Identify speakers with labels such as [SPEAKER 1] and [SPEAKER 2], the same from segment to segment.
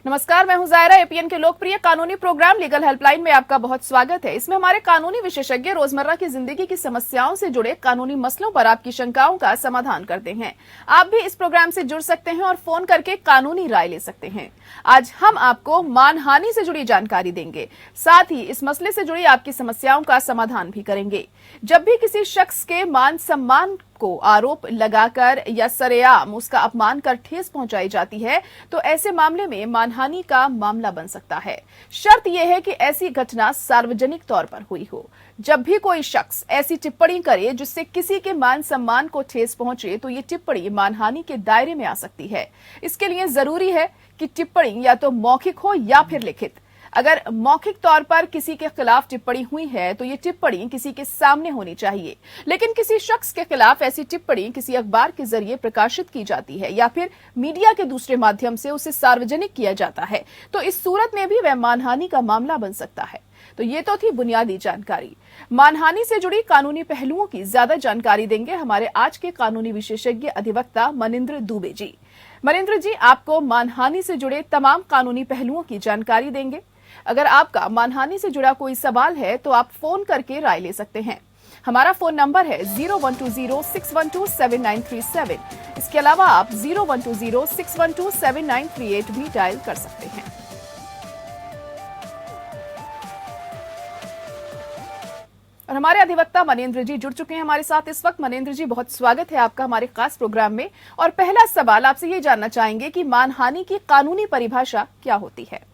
[SPEAKER 1] नमस्कार, मैं हूं जायरा। एपीएन के लोकप्रिय कानूनी प्रोग्राम लीगल हेल्पलाइन में आपका बहुत स्वागत है। इसमें हमारे कानूनी विशेषज्ञ रोजमर्रा की जिंदगी की समस्याओं से जुड़े कानूनी मसलों पर आपकी शंकाओं का समाधान करते हैं। आप भी इस प्रोग्राम से जुड़ सकते हैं और फोन करके कानूनी राय ले सकते हैं। आज हम आपको मानहानि से जुड़ी जानकारी देंगे, साथ ही इस मसले से जुड़ी आपकी समस्याओं का समाधान भी करेंगे। जब भी किसी शख्स के मान सम्मान को आरोप लगाकर या सरेआम उसका अपमान कर ठेस पहुंचाई जाती है, तो ऐसे मामले में मानहानि का मामला बन सकता है। शर्त यह है कि ऐसी घटना सार्वजनिक तौर पर हुई हो। जब भी कोई शख्स ऐसी टिप्पणी करे जिससे किसी के मान सम्मान को ठेस पहुंचे, तो ये टिप्पणी मानहानि के दायरे में आ सकती है। इसके लिए जरूरी है कि टिप्पणी या तो मौखिक हो या फिर लिखित। अगर मौखिक तौर पर किसी के खिलाफ टिप्पणी हुई है तो ये टिप्पणी किसी के सामने होनी चाहिए। लेकिन किसी शख्स के खिलाफ ऐसी टिप्पणी किसी अखबार के जरिए प्रकाशित की जाती है या फिर मीडिया के दूसरे माध्यम से उसे सार्वजनिक किया जाता है, तो इस सूरत में भी वह मानहानि का मामला बन सकता है। तो ये तो थी बुनियादी जानकारी। मानहानि से जुड़ी कानूनी पहलुओं की ज्यादा जानकारी देंगे हमारे आज के कानूनी विशेषज्ञ अधिवक्ता मनिंद्र दुबे जी। मनिंद्र जी आपको मानहानि से जुड़े तमाम कानूनी पहलुओं की जानकारी देंगे। अगर आपका मानहानि से जुड़ा कोई सवाल है तो आप फोन करके राय ले सकते हैं। हमारा फोन नंबर है 012061273937। इसके अलावा आप 012061273938 भी डायल कर सकते हैं। और हमारे अधिवक्ता मनिंद्र जी जुड़ चुके हैं हमारे साथ इस वक्त। मनिंद्र जी, बहुत स्वागत है आपका हमारे खास प्रोग्राम में। और पहला सवाल आपसे ये जानना चाहेंगे कि मानहानि की कानूनी परिभाषा क्या होती है?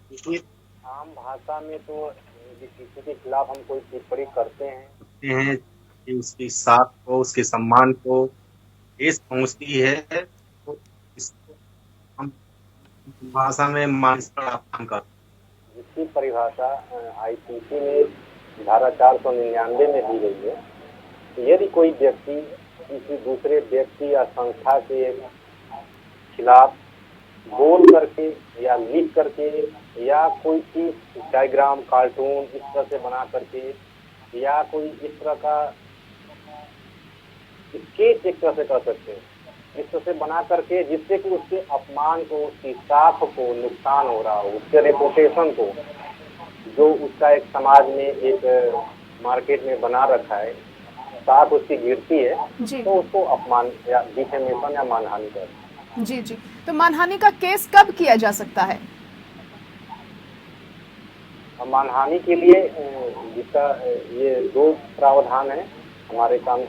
[SPEAKER 2] आम भाषा में तो किसी के खिलाफ हम कोई टिप्पणी करते हैं कि उसकी साख को, उसके सम्मान को ठेस पहुंचती है, तो इसको हम भाषा में अपमान करते हैं। जिसकी परिभाषा आईपीसी में धारा 499 में दी गई है। यदि कोई व्यक्ति किसी दूसरे व्यक्ति या संस्था के खिलाफ बोल करके या लिख करके या कोई चीज डायग्राम, कार्टून इस तरह से बना करके या कोई इस तरह का स्केच एक तरह से कर सकते हैं, इस तरह से बना करके जिससे कि उसके अपमान को, उसकी साख को नुकसान हो रहा हो, उसके रेपुटेशन को, जो उसका एक समाज में एक मार्केट में बना रखा है, साख उसकी गिरती है, तो उसको अपमान या डिफेमेशन या मानहानि कर।
[SPEAKER 1] जी जी, तो मानहानि का केस कब किया जा सकता है?
[SPEAKER 2] मानहानि के लिए जिसका ये दो प्रावधान है हमारे कानून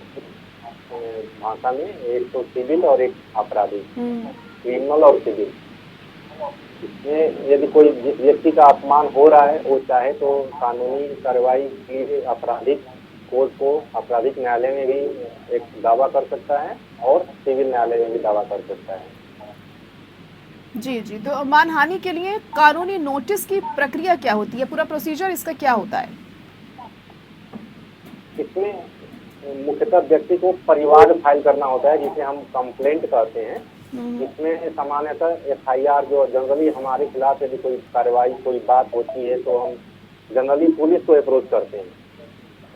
[SPEAKER 2] भाषा में, एक तो सिविल और एक आपराधिक, क्रिमिनल और सिविल। इसमें यदि कोई जिस व्यक्ति का अपमान हो रहा है वो चाहे तो कानूनी कार्रवाई के लिए आपराधिक कोर्ट को, आपराधिक न्यायालय में भी एक दावा कर सकता है और सिविल न्यायालय में भी दावा कर सकता है।
[SPEAKER 1] जी जी, तो मानहानि के लिए कानूनी नोटिस की प्रक्रिया क्या होती है? पूरा प्रोसीजर इसका क्या होता है?
[SPEAKER 2] इसमें मुख्यतः व्यक्ति को परिवाद फाइल करना होता है, जिसे हम कंप्लेंट कहते हैं। इसमें सामान्यतः एफआईआर जो जनरली हमारे खिलाफ यदि कोई कार्रवाई, कोई बात होती है तो हम जनरली पुलिस को अप्रोच करते हैं।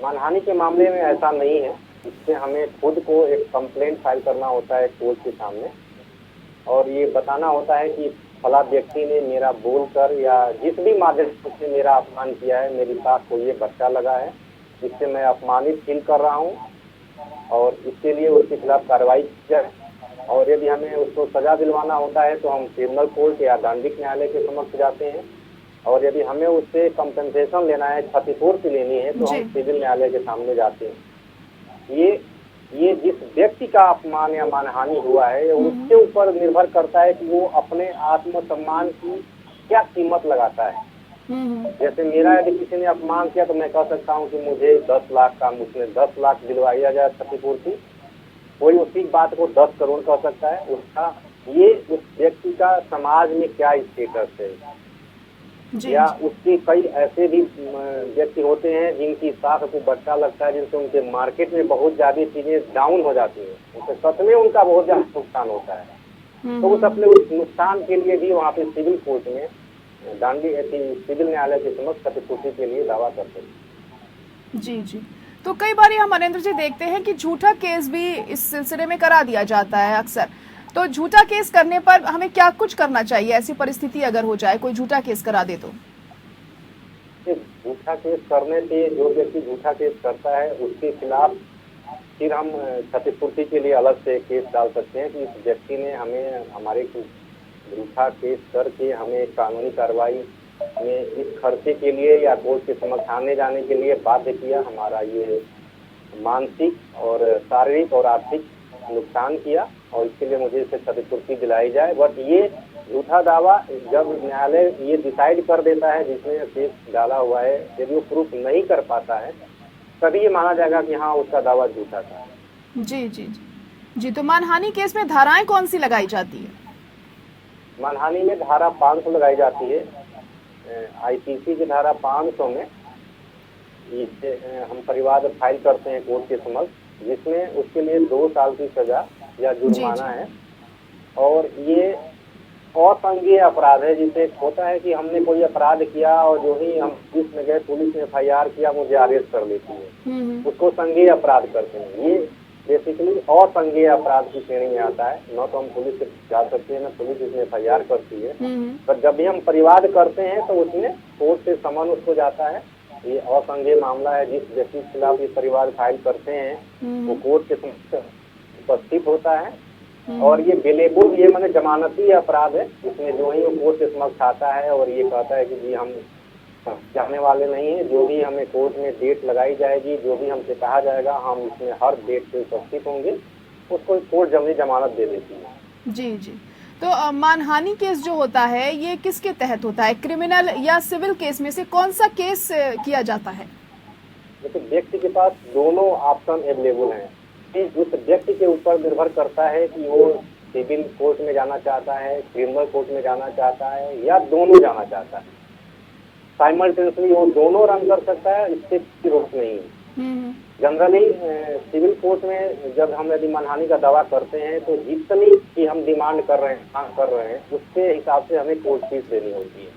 [SPEAKER 2] मानहानि के मामले में ऐसा नहीं है। इससे हमें खुद को एक कंप्लेंट फाइल करना होता है कोर्ट के सामने और ये बताना होता है कि फला व्यक्ति ने मेरा बोलकर या जिस भी माध्यम से मेरा अपमान किया है, मेरी साख को ये बच्चा लगा है, जिससे मैं अपमानित फील कर रहा हूँ और इसके लिए उसके खिलाफ कार्रवाई की जाए। और यदि हमें उसको सजा दिलवाना होता है तो हम क्रिमिनल कोर्ट या दंडिक न्यायालय के समक्ष जाते हैं और यदि हमें उससे कंपनसेशन लेना है, क्षतिपूर्ति लेनी है, तो हम सिविल न्यायालय के सामने जाते हैं। ये जिस व्यक्ति का अपमान या मानहानि हुआ है उसके ऊपर निर्भर करता है कि वो अपने आत्मसम्मान की क्या कीमत लगाता है। जैसे मेरा यदि किसी ने अपमान किया तो मैं कह सकता हूँ कि मुझे 10 लाख का, मुझे 10 लाख दिलवाया जाए क्षतिपूर्ति। कोई उसी बात को 10 करोड़ कह सकता है। उसका ये उस व्यक्ति का समाज में क्या स्टेटस है, या उसके कई ऐसे भी व्यक्ति होते हैं जिनकी साख को बच्चा लगता है, जिनसे उनके मार्केट में बहुत ज्यादा चीजें डाउन हो जाती है, उनसे सच में उनका बहुत ज्यादा नुकसान होता है। तो उस अपने उस नुकसान के लिए भी वहाँ पे सिविल कोर्ट में सिविल न्यायालय के समक्ष क्षतिपूर्ति के लिए दावा करते हैं।
[SPEAKER 1] जी जी, तो कई बार हम मनिंद्र जी देखते हैं कि झूठा केस भी इस सिलसिले में करा दिया जाता है अक्सर। तो झूठा केस करने पर हमें क्या कुछ करना चाहिए, ऐसी परिस्थिति अगर हो जाए कोई झूठा केस करा दे तो?
[SPEAKER 2] झूठा केस करने से जो व्यक्ति झूठा केस करता है उसके खिलाफ फिर हम क्षतिपूर्ति के लिए अलग से केस डाल सकते हैं कि इस व्यक्ति ने हमें हमारे झूठा केस करके हमें कानूनी कार्रवाई में इस खर्चे के लिए या कोर्ट के समक्ष आने जाने के लिए बाध्य किया, हमारा ये मानसिक और शारीरिक और आर्थिक नुकसान किया और इसके लिए मुझे इसे क्षतिपूर्ति दिलाई जाए। बट ये झूठा दावा जब न्यायालय ये डिसाइड कर देता है जिसने केस डाला हुआ है, यदि वो प्रूफ नहीं कर पाता है तभी ये माना जाएगा कि हाँ उसका दावा झूठा था।
[SPEAKER 1] जी जी जी जी। तो मानहानि केस में धाराएं कौन सी लगाई जाती है?
[SPEAKER 2] मानहानि में धारा 500 लगाई जाती है। आईपीसी की धारा 500 में हम परिवाद फाइल करते हैं कोर्ट के समक्ष, जिसमें उसके लिए 2 साल की सजा या जुर्माना है। और ये असंज्ञेय अपराध है, जिसे होता है कि हमने कोई अपराध किया और जो ही हम पुलिस में गए, पुलिस ने FIR किया, मुझे अरेस्ट कर लेती है, उसको संज्ञेय अपराध करते हैं। ये बेसिकली असंज्ञेय अपराध की श्रेणी में आता है। न तो हम पुलिस से जा सकते हैं, न पुलिस इसमें FIR करती है। पर जब भी हम परिवाद करते हैं तो उसमें कोर्ट से समन उसको जाता है। ये असंज्ञेय मामला है। जिस व्यक्ति के खिलाफ ये परिवाद फाइल करते हैं वो कोर्ट के समक्ष उपस्थित होता है और ये बेलेबुल, ये माने जमानती अपराध है। इसमें जो ही वो कोर्ट के समक्ष आता है और ये कहता है कि जी हम जाने वाले नहीं है, जो भी हमें कोर्ट में डेट लगाई जाएगी, जो भी हमसे कहा जाएगा, हम इसमें हर डेट पे उपस्थित होंगे, उसको कोर्ट जल्दी जमानत दे देती है।
[SPEAKER 1] जी जी। तो मानहानि केस जो होता है ये किसके तहत होता है, क्रिमिनल या सिविल केस में से कौन सा केस किया जाता है?
[SPEAKER 2] तो व्यक्ति के पास दोनों ऑप्शन अवेलेबल हैं। उस व्यक्ति के ऊपर निर्भर करता है कि वो सिविल कोर्ट में जाना चाहता है, क्रिमिनल कोर्ट में जाना चाहता है या दोनों जाना चाहता है। साइमल्टेनियसली वो दोनों रन कर सकता है, इससे कोई रोक नहीं है। जनरली सिविल कोर्ट में जब हम यदि मानहानि का दावा करते हैं तो जितनी की हम डिमांड कर रहे हैं उसके हिसाब से हमें कोर्ट फीस देनी होती है।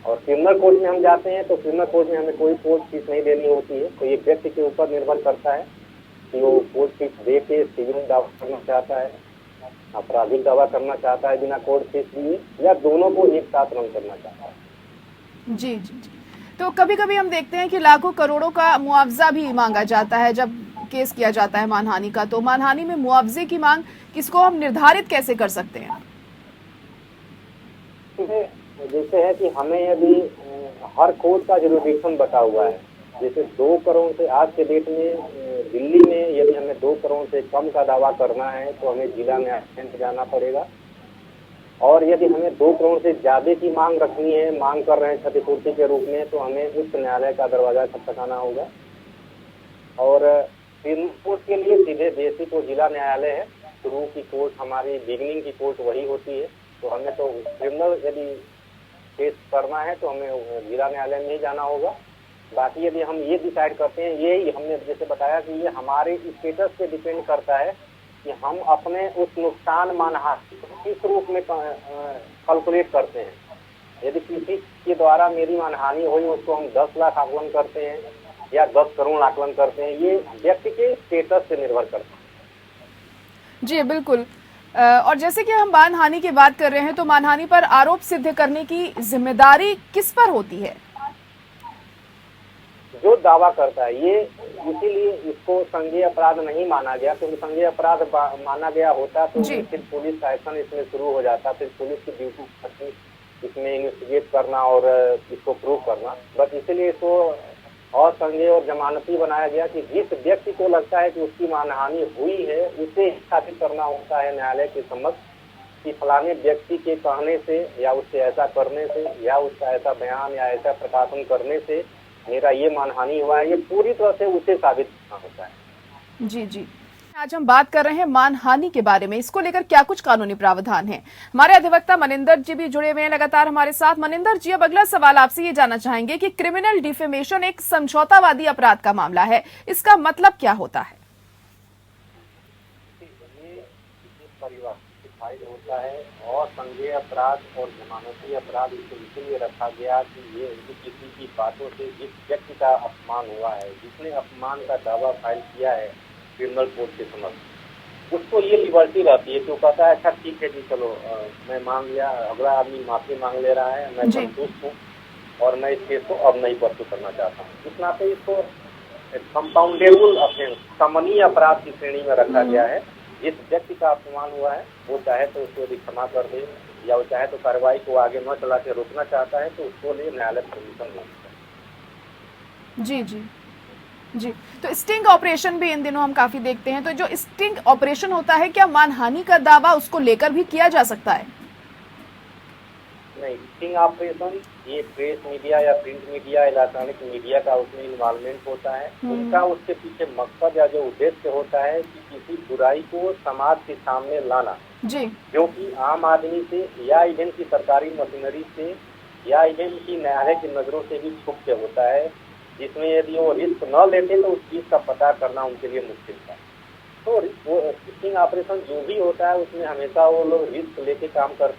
[SPEAKER 2] और क्रिमिनल कोर्ट में हम जाते हैं तो क्रिमिनल कोर्ट में हमें कोई कोर्ट फीस नहीं देनी होती है। तो ये व्यक्ति के ऊपर निर्भर करता है कि वो कोर्ट फीस दे के सिविल दावा करना चाहता है, आपराधिक दावा करना चाहता है बिना कोर्ट फीस दिए, या दोनों को एक साथ रन करना चाहता है।
[SPEAKER 1] जी जी जी। तो कभी कभी हम देखते हैं कि लाखों करोड़ों का मुआवजा भी मांगा जाता है जब केस किया जाता है मानहानि का। तो मानहानि में मुआवजे की मांग किसको हम निर्धारित कैसे कर सकते हैं?
[SPEAKER 2] जैसे है कि हमें यदि हर कोर्ट का जुरिडिक्शन बता हुआ है, जैसे 2 करोड़ से आज के डेट में दिल्ली में यदि हमें 2 करोड़ से कम का दावा करना है तो हमें जिला न्यायालय में जाना पड़ेगा। और यदि हमें 2 करोड़ से ज्यादा की मांग रखनी है, मांग कर रहे हैं क्षतिपूर्ति के रूप में, तो हमें उच्च न्यायालय का दरवाजा खटखटाना होगा। और क्रिमिनल कोर्ट के लिए सीधे बेसिक वो जिला न्यायालय है। शुरू की कोर्ट हमारी बिगिनिंग की कोर्ट वही होती है। तो हमें तो क्रिमिनल यदि केस करना है तो हमें जिला न्यायालय में ही जाना होगा। बाकी यदि हम ये डिसाइड करते हैं, ये हमने जैसे बताया कि ये हमारे स्टेटस पे डिपेंड करता है कि हम अपने उस नुकसान मानहानि को किस रूप में कैलकुलेट करते हैं। यदि किसी के द्वारा मेरी मानहानि हुई उसको हम 10 लाख आकलन करते हैं या 10 करोड़ आकलन करते हैं, ये व्यक्ति के स्टेटस से निर्भर करता है।
[SPEAKER 1] जी बिल्कुल। और जैसे कि हम मानहानि की बात कर रहे हैं तो मानहानि पर आरोप सिद्ध करने की जिम्मेदारी किस पर होती है?
[SPEAKER 2] जो दावा करता है। ये इसीलिए इसको संज्ञेय अपराध नहीं माना गया, क्योंकि संज्ञेय अपराध माना गया होता तो फिर पुलिस का एक्शन इसमें शुरू हो जाता, फिर पुलिस की ड्यूटी होती इसमें इन्वेस्टिगेट करना और इसको प्रूव करना। बट इसीलिए इसको असंज्ञेय और जमानती बनाया गया कि जिस व्यक्ति को लगता है कि उसकी मानहानि हुई है उसे स्थापित करना होता है न्यायालय के समक्ष कि फलाने व्यक्ति के कहने से या उससे ऐसा करने से या उसका ऐसा बयान या ऐसा प्रकाशन करने से मेरा ये मानहानि हुआ है। ये पूरी तरह से उसे साबित करना होता है।
[SPEAKER 1] जी जी। आज हम बात कर रहे हैं मानहानि के बारे में, इसको लेकर क्या कुछ कानूनी प्रावधान है। हमारे अधिवक्ता मनिंदर जी भी जुड़े हुए हैं लगातार हमारे साथ। मनिंदर जी, अब अगला सवाल आपसे ये जानना चाहेंगे कि क्रिमिनल डिफेमेशन एक समझौतावादी अपराध का मामला है, इसका मतलब क्या होता है?
[SPEAKER 2] होता है और संज्ञेय अपराध और जमानती अपराध इसको इसलिए रखा गया कि ये किसी की बातों से जिस व्यक्ति का अपमान हुआ है, जिसने अपमान का दावा फाइल किया है क्रिमिनल कोर्ट के समक्ष, उसको ये लिबर्टी रहती है कि वो कहता है अच्छा ठीक है जी चलो मैं मान लिया, अगला आदमी माफी मांग ले रहा है, मैं
[SPEAKER 1] जी
[SPEAKER 2] संतुष्ट हूँ और मैं इस केस को अब नहीं परसू करना चाहता हूँ। इस नाते इसको कंपाउंडेबल ऑफेंस, समनीय अपराध की श्रेणी में रखा गया है। जिस व्यक्ति का अपमान हुआ है वो चाहे तो उसको यदि क्षमा कर दे, या वो चाहे तो कार्रवाई को आगे न चला के रोकना चाहता है तो उसको लिए न्यायालय परमिशन ले सकता है।
[SPEAKER 1] जी जी जी। तो स्टिंग ऑपरेशन भी इन दिनों हम काफी देखते हैं, तो जो स्टिंग ऑपरेशन होता है, क्या मानहानि का दावा उसको लेकर भी किया जा सकता है?
[SPEAKER 2] नहीं, स्टिंग ऑपरेशन ये प्रेस मीडिया या प्रिंट मीडिया, इलेक्ट्रॉनिक मीडिया का उसमें इन्वॉल्वमेंट होता है। उनका उसके पीछे मकसद या जो उद्देश्य होता है कि किसी बुराई को समाज के सामने लाना,
[SPEAKER 1] जी
[SPEAKER 2] जो कि आम आदमी से या इवन की सरकारी मशीनरी से या इवन की न्यायालय की नजरों से भी छुप के होता है, जिसमें यदि वो रिस्क न लेते तो उस चीज का पता करना उनके लिए मुश्किल था। तो वो स्टिंग ऑपरेशन जो भी होता है उसमें हमेशा वो लोग रिस्क लेके काम कर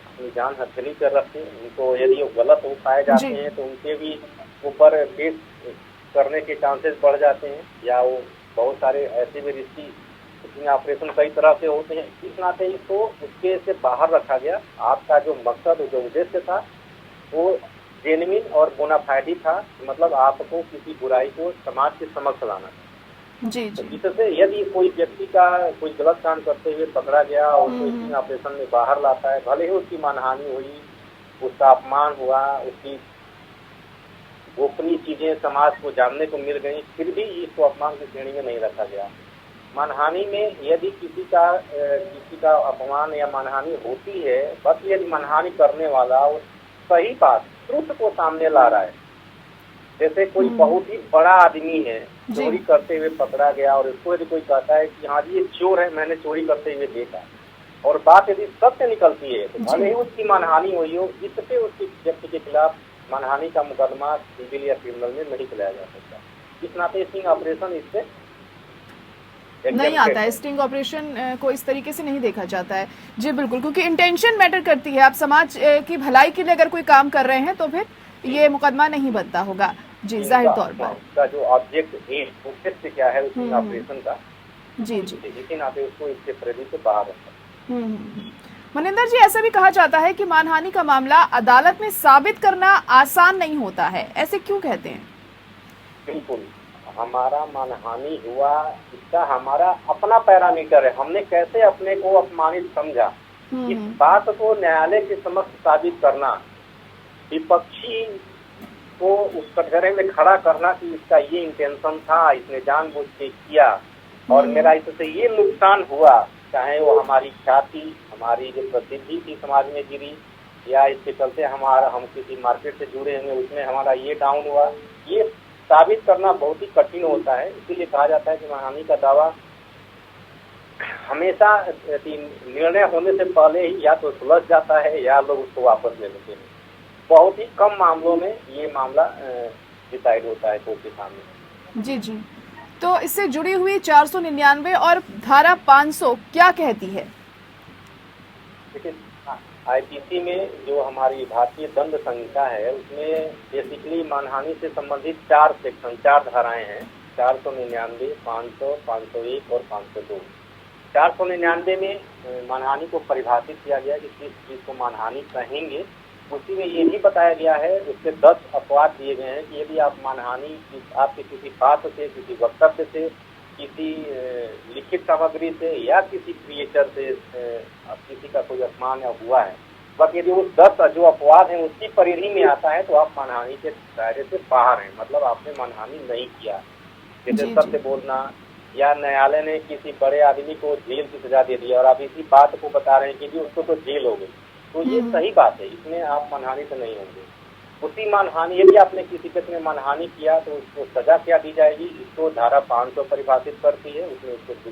[SPEAKER 2] अपनी जान हथेली पर रखते हैं। उनको यदि वो गलत हो पाए जाते हैं तो उनके भी ऊपर केस करने के चांसेस बढ़ जाते हैं, या वो बहुत सारे ऐसे भी रिस्की स्टिंग ऑपरेशन कई तरह से होते हैं। इस नाते इसको उसके से बाहर रखा गया। आपका जो मकसद जो उद्देश्य था वो जेन्युइन और बोनाफाइडी था, मतलब आपको किसी बुराई को समाज के समक्ष लाना था।
[SPEAKER 1] जी
[SPEAKER 2] तो
[SPEAKER 1] जी
[SPEAKER 2] इससे यदि कोई व्यक्ति का कोई गलत काम करते हुए पकड़ा गया और उसको स्टिंग ऑपरेशन में बाहर लाता है, भले ही उसकी मानहानि हुई, उसका अपमान हुआ, उसकी गोपनीय चीजें समाज को जानने को मिल गई, फिर भी इसको अपमान की श्रेणी में नहीं रखा गया। मानहानि में यदि किसी का अपमान या मानहानि होती है, बस यदि मानहानि करने वाला वो सही बात ट्रुथ को सामने ला रहा है, जैसे कोई बहुत ही बड़ा आदमी है, चोरी करते हुए पकड़ा गया और उसको यदि कोई कहता है कि हाँ जी ये चोर है, मैंने चोरी करते हुए देखा, और बात यदि सत्य निकलती है तो भले ही उसकी मानहानि हुई हो, इससे उसके व्यक्ति के खिलाफ मानहानि का मुकदमा सिविल या क्रिमिनल में नहीं चलाया जा सकता। इस नाते स्टिंग ऑपरेशन इससे
[SPEAKER 1] नहीं आता है। स्टिंग ऑपरेशन को इस तरीके से नहीं देखा जाता है। जी बिल्कुल, क्योंकि इंटेंशन मैटर करती है। आप समाज की भलाई के लिए अगर कोई काम कर रहे हैं तो फिर ये मुकदमा नहीं बनता होगा। जी जाहिर तौर पर
[SPEAKER 2] उसका जो ऑब्जेक्ट है उद्देश्य क्या है स्टिंग ऑपरेशन का,
[SPEAKER 1] जी जी
[SPEAKER 2] इसी नाते उसको इसके परिधि से बाहर रखा।
[SPEAKER 1] मनिंदर जी, ऐसा भी कहा जाता है कि मानहानि का मामला अदालत में साबित करना आसान नहीं होता है, ऐसे क्यों कहते हैं?
[SPEAKER 2] बिल्कुल, हमारा मानहानि हुआ इसका हमारा अपना पैरामीटर है, हमने कैसे अपने को अपमानित समझा, इस बात को न्यायालय के समक्ष साबित करना, विपक्षी को उस कटघरे में खड़ा करना कि इसका ये इंटेंशन था, इसने जानबूझ के किया और मेरा इससे ये नुकसान हुआ, चाहे वो हमारी ख्याति, हमारी जो प्रसिद्धि थी समाज में गिरी, या इसके चलते हम किसी मार्केट से जुड़े हुए उसमें हमारा ये डाउन हुआ, ये साबित करना बहुत ही कठिन होता है। इसीलिए कहा जाता है कि मानहानि का दावा हमेशा निर्णय होने से पहले ही या तो सुलझ जाता है या लोग उसको वापस ले लेते हैं। बहुत ही कम मामलों में ये मामला डिसाइड होता है कोर्ट के सामने।
[SPEAKER 1] जी जी, तो इससे जुड़ी हुई 499 और धारा 500 क्या कहती है?
[SPEAKER 2] देखिए, आईपीसी में जो हमारी भारतीय दंड संहिता है उसमें बेसिकली मानहानि से संबंधित 4 सेक्शन 4 धाराएं हैं, 499, 500, 501 और 502। 499 में मानहानि को परिभाषित किया गया कि किस चीज को मानहानि कहेंगे। उसी में ये भी बताया गया है, उसके 10 अपवाद दिए गए हैं कि यदि आप मानहानि आपके किसी बात से, किसी वक्तव्य से, किसी लिखित सामग्री से या किसी क्रिएटर से किसी का कोई अपमान या हुआ है, बस यदि वो 10 जो अपवाद हैं उसकी परिधि में आता है तो आप मानहानि के दायरे से बाहर हैं, मतलब आपने मानहानि नहीं किया। जैसे सत्य बोलना, या न्यायालय ने किसी बड़े आदमी को जेल की सजा दे दी और आप इसी बात को बता रहे हैं कि जी उसको तो जेल हो गई, तो ये सही बात है, इसमें आप मानहानि से नहीं होंगे। उसी मानहानि यदि आपने किसी केस में मानहानि किया तो उसको सजा क्या दी जाएगी, इसको धारा 500 परिभाषित करती है। उसमें उसको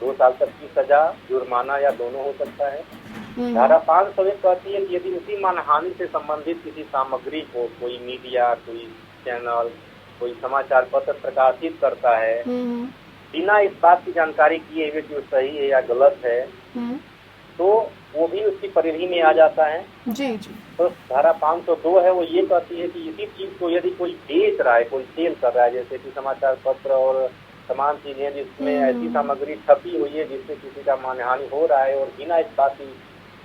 [SPEAKER 2] 2 साल तक की सजा, जुर्माना या दोनों हो सकता है। धारा 501 कहती है कि यदि उसी मानहानि से संबंधित किसी सामग्री को कोई मीडिया, कोई चैनल, कोई समाचार पत्र प्रकाशित करता है बिना इस बात की जानकारी किए हुए कि वो सही है या गलत है, तो वो भी उसकी परिधि में आ जाता है।
[SPEAKER 1] जी जी।
[SPEAKER 2] तो धारा 502 है वो ये कहती है कि इसी चीज को यदि कोई बेच रहा है, कोई सेल कर रहा है, जैसे कि समाचार पत्र और तमाम चीजें जिसमें ऐसी सामग्री छपी हुई है जिससे किसी का मानहानि हो रहा है और बिना इस बात की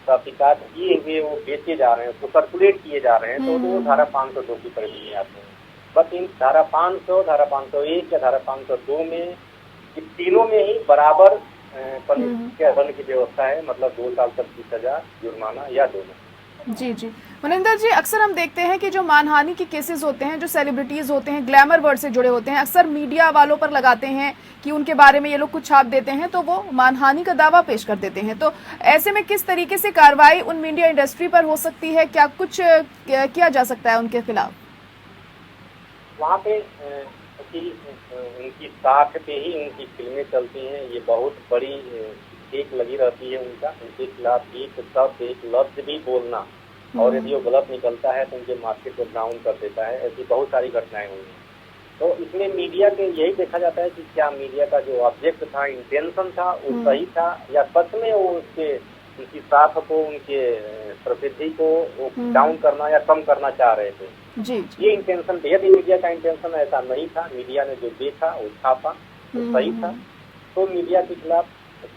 [SPEAKER 2] तहकीकात किए हुए वो बेचे जा रहे हैं, उसको सर्कुलेट किए जा रहे हैं, तो वो धारा 502 की परिधि में आते हैं। बस इन धारा 500, धारा 501 या धारा 502 में इन तीनों में ही बराबर के दंड की व्यवस्था है, मतलब 2 साल तक की सजा, जुर्माना या दोनों।
[SPEAKER 1] जी जी मनिंदर जी, अक्सर हम देखते हैं कि जो मानहानि के केसेस होते हैं, जो सेलिब्रिटीज होते हैं, ग्लैमर वर्ड से जुड़े होते हैं, अक्सर मीडिया वालों पर लगाते हैं कि उनके बारे में ये लोग कुछ छाप देते हैं तो वो मानहानि का दावा पेश कर देते हैं। तो ऐसे में किस तरीके से कार्रवाई उन मीडिया इंडस्ट्री पर हो सकती है, क्या कुछ किया जा सकता है उनके खिलाफ?
[SPEAKER 2] वहाँ पे उनकी साख पे ही उनकी फिल्में चलती हैं, ये बहुत बड़ी एक लगी रहती है उनके खिलाफ एक शब्द, एक लफ्ज भी बोलना, और यदि वो गलत निकलता है तो उनके मार्केट को डाउन कर देता है। ऐसी बहुत सारी घटनाएं हुई हैं। तो इसमें मीडिया के यही देखा जाता है कि क्या मीडिया का जो ऑब्जेक्ट था, इंटेंशन था, वो सही था या सच में वो उनकी साख को, उनके प्रसिद्धि को वो डाउन करना या कम करना चाह रहे थे।
[SPEAKER 1] जी।
[SPEAKER 2] ये इंटेंशन, यदि मीडिया का इंटेंशन ऐसा नहीं था, मीडिया ने जो देखा वो छापा वो सही था, तो मीडिया के खिलाफ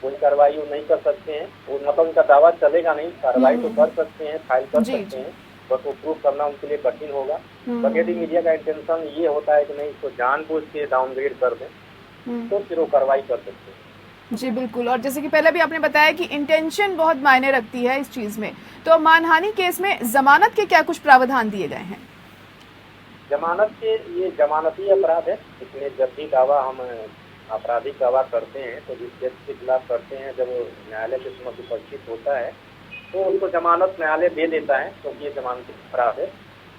[SPEAKER 2] कोई कार्रवाई वो नहीं कर सकते हैं। वो मतलब उनका दावा चलेगा नहीं, कार्रवाई तो कर सकते हैं, फाइल कर सकते हैं, बस वो प्रूव करना उनके लिए कठिन होगा। पर यदि मीडिया का इंटेंशन ये होता है कि नहीं, इसको जानबूझ के डाउनग्रेड कर दें, तो फिर वो कार्रवाई कर सकते हैं।
[SPEAKER 1] जी बिल्कुल, और जैसे कि पहले भी आपने बताया कि इंटेंशन बहुत मायने रखती है इस चीज में। तो मानहानि केस में जमानत के क्या कुछ प्रावधान दिए गए हैं?
[SPEAKER 2] जमानत के, ये जमानती अपराध है। इसमें जब भी दावा हम आपराधिक दावा करते हैं तो जिस व्यक्ति के खिलाफ करते हैं, जब वो न्यायालय के समक्ष उपस्थित होता है तो उनको जमानत न्यायालय दे देता है, क्योंकि ये जमानती अपराध है।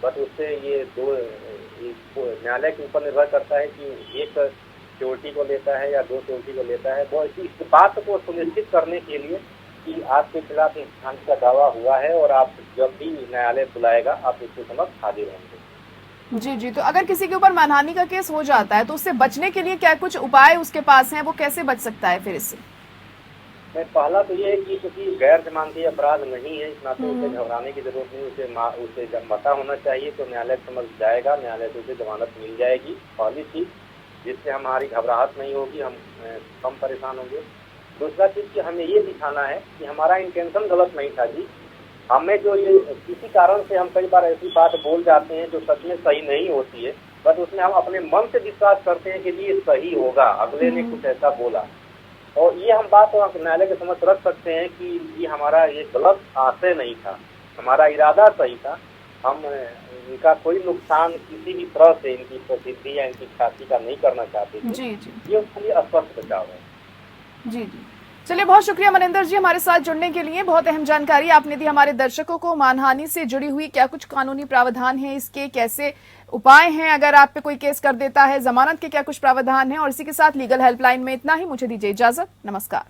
[SPEAKER 2] बट उससे ये न्यायालय के ऊपर निर्भर करता है कि एक सिक्योरिटी को लेता है या 2 सिक्योरिटी को लेता है। वो इस बात को सुनिश्चित करने के लिए कि आपके खिलाफ इंसान का दावा हुआ है और आप जब भी न्यायालय बुलाएगा आप उसके समक्ष हाजिर होंगे।
[SPEAKER 1] जी जी, तो अगर किसी के ऊपर मानहानि का केस हो जाता है तो उससे बचने के लिए क्या कुछ उपाय उसके पास हैं, वो कैसे बच सकता है फिर इससे?
[SPEAKER 2] पहला तो ये है कि क्योंकि गैर जमानती अपराध नहीं है, इतना तो उसे घबराने की जरूरत नहीं। उसे जब पता होना चाहिए तो न्यायालय समझ जाएगा, न्यायालय से उसे जमानत मिल जाएगी, पहली चीज, जिससे हमारी घबराहट नहीं होगी, हम कम परेशान होंगे। दूसरा चीज कि हमें ये दिखाना है कि हमारा इंटेंशन गलत नहीं था जी, हमें जो ये किसी कारण से हम कई बार ऐसी बात बोल जाते हैं जो सच में सही नहीं होती है, बट उसमें हम अपने मन से विश्वास करते हैं कि ये सही होगा, अगले ने कुछ ऐसा बोला, और ये हम बात न्यायालय के समझ रख सकते हैं कि ये हमारा ये गलत आशय नहीं था, हमारा इरादा सही था, हम इनका कोई नुकसान किसी भी तरह से इनकी प्रसिद्धि या इनकी ख्याति का नहीं करना चाहते थे।
[SPEAKER 1] जी जी,
[SPEAKER 2] ये उसके लिए स्पष्ट बचाव है।
[SPEAKER 1] जी जी, चलिए बहुत शुक्रिया मनिंदर जी हमारे साथ जुड़ने के लिए। बहुत अहम जानकारी आपने दी हमारे दर्शकों को। मानहानि से जुड़ी हुई क्या कुछ कानूनी प्रावधान हैं, इसके कैसे उपाय हैं अगर आप पे कोई केस कर देता है, जमानत के क्या कुछ प्रावधान हैं, और इसी के साथ लीगल हेल्पलाइन में इतना ही। मुझे दीजिए इजाजत, नमस्कार।